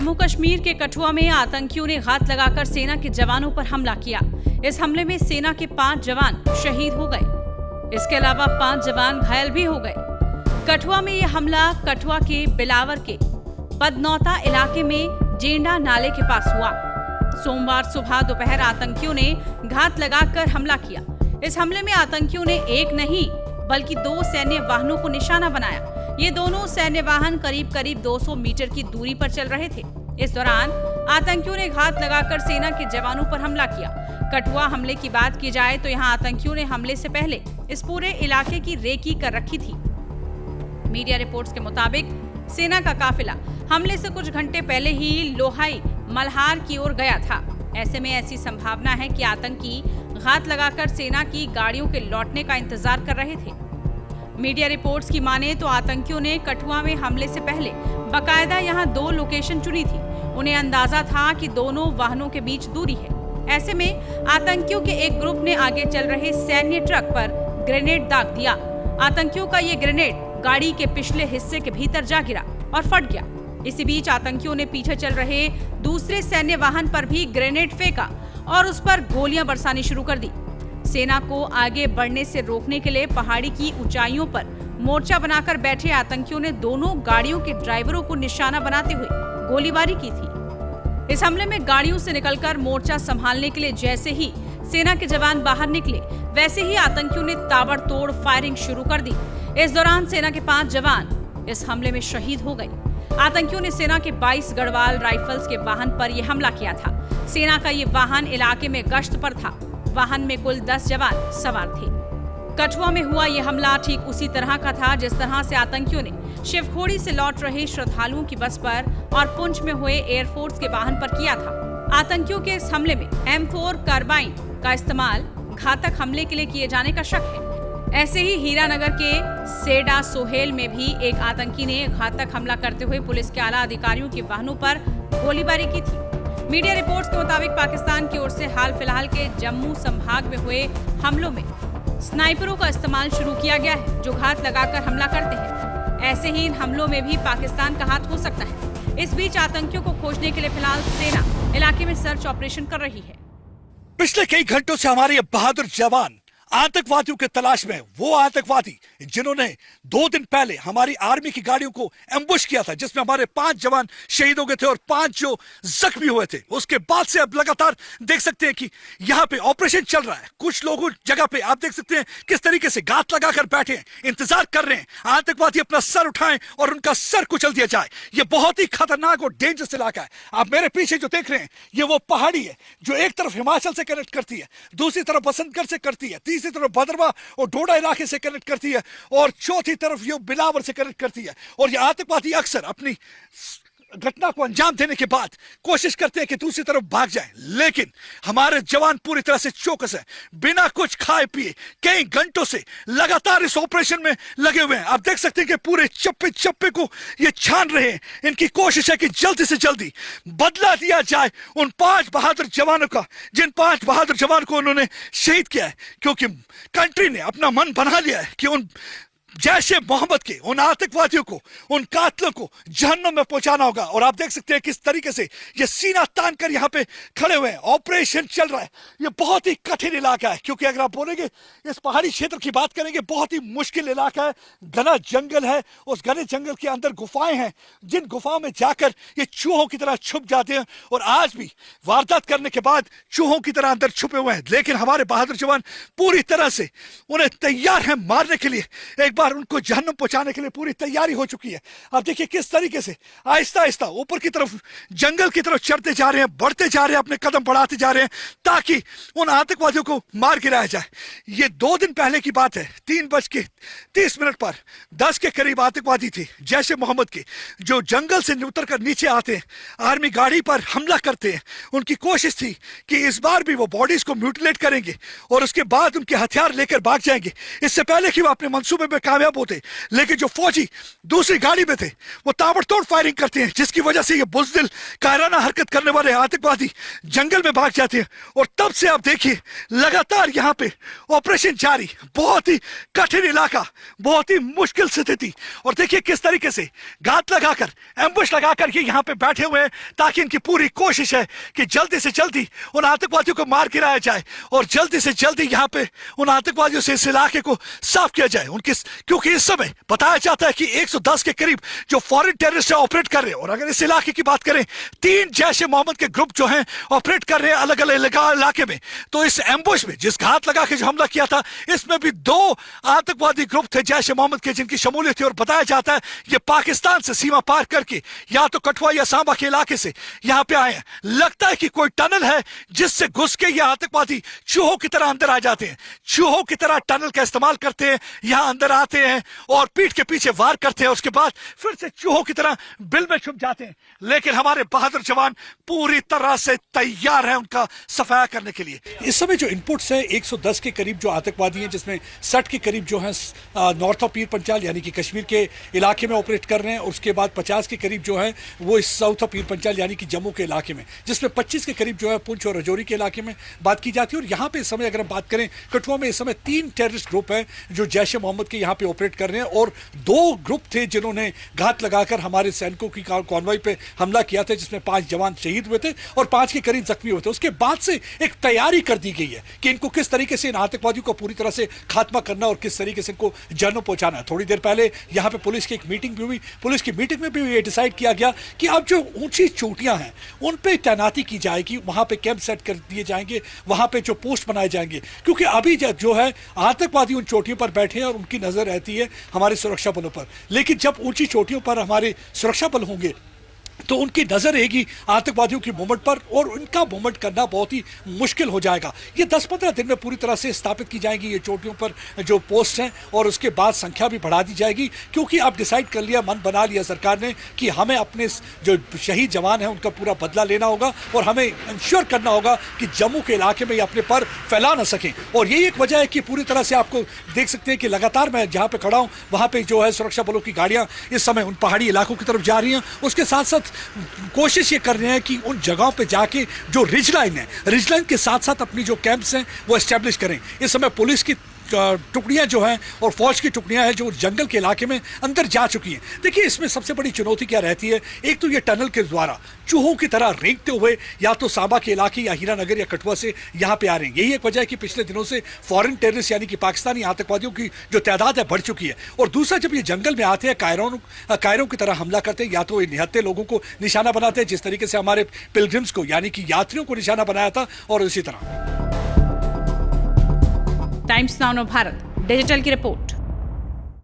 जम्मू कश्मीर के कठुआ में आतंकियों ने घात लगाकर सेना के जवानों पर हमला किया। इस हमले में सेना के 5 जवान शहीद हो गए। इसके अलावा 5 जवान घायल भी हो गए। कठुआ में यह हमला कठुआ के बिलावर के पदनौता इलाके में जेंडा नाले के पास हुआ। सोमवार सुबह दोपहर आतंकियों ने घात लगाकर हमला किया। इस हमले में आतंकियों ने एक नहीं बल्कि 2 सैन्य वाहनों को निशाना बनाया। ये दोनों सैन्य वाहन करीब 200 मीटर की दूरी पर चल रहे थे। इस दौरान आतंकियों ने घात लगाकर सेना के जवानों पर हमला किया। कठुआ हमले की बात की जाए तो यहाँ आतंकियों ने हमले से पहले इस पूरे इलाके की रेकी कर रखी थी। मीडिया रिपोर्ट्स के मुताबिक सेना का काफिला हमले से कुछ घंटे पहले ही लोहाई मल्हार की ओर गया था। ऐसे में ऐसी संभावना है कि आतंकी घात लगाकर सेना की गाड़ियों के लौटने का इंतजार कर रहे थे। मीडिया रिपोर्ट्स की माने तो आतंकियों ने कठुआ में हमले से पहले बाकायदा यहां 2 लोकेशन चुनी थी। उन्हें अंदाजा था कि दोनों वाहनों के बीच दूरी है। ऐसे में आतंकियों के एक ग्रुप ने आगे चल रहे सैन्य ट्रक पर ग्रेनेड दाग दिया। आतंकियों का ये ग्रेनेड गाड़ी के पिछले हिस्से के भीतर जा गिरा और फट गया। इसी बीच आतंकियों ने पीछे चल रहे दूसरे सैन्य वाहन पर भी ग्रेनेड फेंका और उस पर गोलियां बरसानी शुरू कर दी। सेना को आगे बढ़ने से रोकने के लिए पहाड़ी की ऊंचाइयों पर मोर्चा बनाकर बैठे आतंकियों ने दोनों गाड़ियों के ड्राइवरों को निशाना बनाते हुए गोलीबारी की थी। इस हमले में गाड़ियों से निकलकर मोर्चा संभालने के लिए जैसे ही सेना के जवान बाहर निकले, वैसे ही आतंकियों ने ताबड़तोड़ फायरिंग शुरू कर दी। इस दौरान सेना के 5 जवान इस हमले में शहीद हो गए। आतंकियों ने सेना के 22 गढ़वाल राइफल्स के वाहन पर यह हमला किया था। सेना का ये वाहन इलाके में गश्त पर था। वाहन में कुल 10 जवान सवार थे। कठुआ में हुआ यह हमला ठीक उसी तरह का था जिस तरह से आतंकियों ने शिवखोड़ी से लौट रहे श्रद्धालुओं की बस पर और पुंछ में हुए एयरफोर्स के वाहन पर किया था। आतंकियों के इस हमले में M4 कार्बाइन का इस्तेमाल घातक हमले के लिए किए जाने का शक है। ऐसे ही हीरानगर के सेडा सोहेल में भी एक आतंकी ने घातक हमला करते हुए पुलिस के आला अधिकारियों के वाहनों पर गोलीबारी की थी। मीडिया रिपोर्ट्स के मुताबिक पाकिस्तान की ओर से हाल फिलहाल के जम्मू संभाग में हुए हमलों में स्नाइपरों का इस्तेमाल शुरू किया गया है जो घात लगाकर हमला करते हैं। ऐसे ही इन हमलों में भी पाकिस्तान का हाथ हो सकता है। इस बीच आतंकियों को खोजने के लिए फिलहाल सेना इलाके में सर्च ऑपरेशन कर रही है। पिछले कई घंटों से हमारे बहादुर जवान आतंकवादियों के तलाश में, वो आतंकवादी जिन्होंने 2 दिन पहले हमारी आर्मी की गाड़ियों को एम्बुश किया था, जिसमें हमारे 5 जवान शहीद हो गए थे और 5 जो जख्मी हुए थे। उसके बाद से अब लगातार देख सकते हैं कि यहाँ पे ऑपरेशन चल रहा है। कुछ लोगों जगह पे आप देख सकते हैं किस तरीके से घात लगाकर बैठे हैं, इंतजार कर रहे हैं आतंकवादी अपना सर उठाएं और उनका सर कुचल दिया जाए। ये बहुत ही खतरनाक और डेंजरस इलाका है। आप मेरे पीछे जो देख रहे हैं ये वो पहाड़ी है जो एक तरफ हिमाचल से कनेक्ट करती है, दूसरी तरफ बसंतगढ़ से करती है, तीसरी तरफ भद्रवा और डोडा इलाके से कनेक्ट करती है और चौथी तरफ ये बिलावर से कनेक्ट करती है। और ये आतंकवादी अक्सर अपनी घटना को अंजाम देने के बाद कोशिश करते हैं कि दूसरी तरफ भाग जाएं, लेकिन हमारे जवान पूरी तरह से चौकस हैं। बिना कुछ खाए पिए कई घंटों से लगातार इस ऑपरेशन में लगे हुए हैं। आप देख सकते हैं कि पूरे चप्पे चप्पे को ये छान रहे हैं। इनकी कोशिश है कि जल्दी से जल्दी बदला दिया जाए उन 5 बहादुर जवानों का, जिन 5 बहादुर जवान को उन्होंने शहीद किया है, क्योंकि कंट्री ने अपना मन बना लिया है कि उन जैशे मोहम्मद के उन आतंकवादियों को, उन कातलों को जहन्नम में पहुंचाना होगा। और आप देख सकते हैं किस तरीके से ये सीना तान कर यहाँ पे खड़े हुए हैं। ऑपरेशन चल रहा है। ये बहुत ही कठिन इलाका है, क्योंकि अगर आप बोलेंगे इस पहाड़ी क्षेत्र की बात करेंगे, बहुत ही मुश्किल इलाका है। घना जंगल है, उस घने जंगल के अंदर गुफाएं हैं, जिन गुफाओं में जाकर ये चूहों की तरह छुप जाते हैं और आज भी वारदात करने के बाद चूहों की तरह अंदर छुपे हुए हैं। लेकिन हमारे बहादुर जवान पूरी तरह से उन्हें तैयार हैं मारने के लिए। एक बार उनको जहन्नम पहुंचाने के लिए पूरी तैयारी हो चुकी है। आप देखिए किस तरीके से आहिस्ता आहिस्ता ऊपर की तरफ, जंगल की तरफ चढ़ते जा रहे हैं, बढ़ते जा रहे हैं, अपने कदम बढ़ाते जा रहे हैं ताकि उन आतंकवादियों को मार गिराया जाए। ये 2 दिन पहले की बात है। 3:30 पर 10 के करीब आतंकवादी थे जैशे मोहम्मद के, जो जंगल से उतर कर नीचे आते हैं, आर्मी गाड़ी पर हमला करते हैं। उनकी कोशिश थी कि इस बार भी वो बॉडीज को म्यूटिलेट करेंगे और उसके बाद उनके हथियार लेकर भाग जाएंगे। इससे पहले कि वो अपने मंसूबे में कामयाब होते, लेकिन जो फौजी दूसरी गाड़ी में थे वो ताबड़तोड़ फायरिंग करते हैं, जिसकी वजह से ये बुज़दिल कायराना हरकत करने वाले आतंकवादी जंगल में भाग जाते हैं। और तब से आप देखिए लगातार यहाँ पे ऑपरेशन जारी। बहुत ही कठिन इलाका, बहुत ही मुश्किल स्थिति। और देखिए किस तरीके से घात लगाकर, एम्बुश लगाकर ये यहाँ पे बैठे हुए हैं, ताकि इनकी पूरी कोशिश है कि जल्दी से जल्दी उन आतंकवादियों को मार गिराया जाए और जल्दी से जल्दी यहाँ पे उन आतंकवादियों से इस इलाके को साफ किया जाए। क्योंकि इस समय बताया जाता है कि 110 के करीब जो फॉरेन टेररिस्ट ऑपरेट कर रहे हैं। और अगर इस इलाके की बात करें, 3 जैश-ए मोहम्मद के ग्रुप जो हैं ऑपरेट कर रहे हैं अलग अलग इलाके में। तो इस एम्बुश में जिस घात लगा के जो हमला किया था, इसमें भी 2 आतंकवादी ग्रुप थे जैश-ए मोहम्मद के, जिनकी शमूलियत थी। और बताया जाता है ये पाकिस्तान से सीमा पार करके या तो कठुआ या सांबा के इलाके से यहाँ पे आए हैं। लगता है कि कोई टनल है जिससे घुस के ये आतंकवादी चूहों की तरह अंदर आ जाते हैं, चूहों की तरह टनल का इस्तेमाल करते हैं, यहाँ अंदर आते हैं और पीठ के पीछे वार करते हैं, उसके बाद फिर से चूहों की तरह बिल में छुप जाते हैं। लेकिन हमारे बहादुर जवान पूरी तरह से तैयार हैं उनका सफाया करने के लिए। इस समय जो इनपुट्स है 110 के करीब जो आतंकवादी हैं, जिसमें 60 के करीब जो है नॉर्थ ऑफ पीर पंचाल यानी कि कश्मीर के इलाके में ऑपरेट कर रहे हैं। उसके बाद 50 के करीब जो है वो इस साउथ ऑफ पीर पंचाल यानी कि जम्मू के इलाके में, जिसमें 25 के करीब जो है पुंछ और राजौरी के इलाके में बात की जाती है। और यहाँ पे इस समय अगर हम बात करें कठुआ में, इस समय 3 टेररिस्ट ग्रुप हैं जो जैश-ए मोहम्मद के यहाँ पे ऑपरेट कर रहे हैं और 2 ग्रुप थे जिन्होंने घात लगाकर हमारे सैनिकों की कॉन्वॉय पे हमला किया था, जिसमें 5 जवान शहीद हुए थे और 5 के करीब जख्मी हुए थे। उसके बाद से एक तैयारी कर दी गई है कि इनको किस तरीके से इन आतंकवादियों को पूरी तरह से खात्मा करना और किस तरीके से इनको जानों पहुंचाना है। थोड़ी देर पहले यहाँ पे पुलिस की एक मीटिंग भी हुई। पुलिस की मीटिंग में भी ये डिसाइड किया गया कि अब जो ऊंची चोटियां हैं उन पे तैनाती की जाएगी, वहां पे कैंप सेट कर दिए जाएंगे, वहां पे जो पोस्ट बनाए जाएंगे, क्योंकि अभी जो है आतंकवादी उन चोटियों पर बैठे हैं और उनकी नजर रहती है हमारे सुरक्षा बलों पर। लेकिन जब ऊंची चोटियों पर हमारे सुरक्षा बल होंगे तो उनकी नजर रहेगी आतंकवादियों की मूवमेंट पर और उनका मूवमेंट करना बहुत ही मुश्किल हो जाएगा। ये 10-15 दिन में पूरी तरह से स्थापित की जाएंगी ये चोटियों पर जो पोस्ट हैं, और उसके बाद संख्या भी बढ़ा दी जाएगी, क्योंकि अब डिसाइड कर लिया, मन बना लिया सरकार ने कि हमें अपने जो शहीद जवान हैं उनका पूरा बदला लेना होगा और हमें इंश्योर करना होगा कि जम्मू के इलाके में ये अपने पर फैला ना सकें। और यही एक वजह है कि पूरी तरह से आपको देख सकते हैं कि लगातार मैं जहाँ पे खड़ा हूँ वहाँ पे जो है सुरक्षा बलों की गाड़ियाँ इस समय उन पहाड़ी इलाकों की तरफ जा रही हैं। उसके साथ साथ कोशिश ये कर रहे हैं कि उन जगहों पे जाके जो रिज लाइन है, रिज लाइन के साथ साथ अपनी जो कैंप्स हैं वो एस्टेब्लिश करें। इस समय पुलिस की टुकड़ियां जो हैं और फौज की टुकड़ियां हैं जो जंगल के इलाके में अंदर जा चुकी हैं। देखिए इसमें सबसे बड़ी चुनौती क्या रहती है, एक तो ये टनल के द्वारा चूहों की तरह रेंगते हुए या तो सांबा के इलाके या हीरानगर या कठुआ से यहाँ पे आ रहे हैं। यही एक वजह है कि पिछले दिनों से फॉरेन टेररिस्ट यानी कि पाकिस्तानी आतंकवादियों की जो तादाद है बढ़ चुकी है। और दूसरा, जब ये जंगल में आते हैं कायरों की तरह हमला करते हैं, या तो ये निहत्थे लोगों को निशाना बनाते हैं जिस तरीके से हमारे पिलग्रिम्स को यानी कि यात्रियों को निशाना बनाया था, और इसी तरह। टाइम्स नाउ भारत डिजिटल की रिपोर्ट।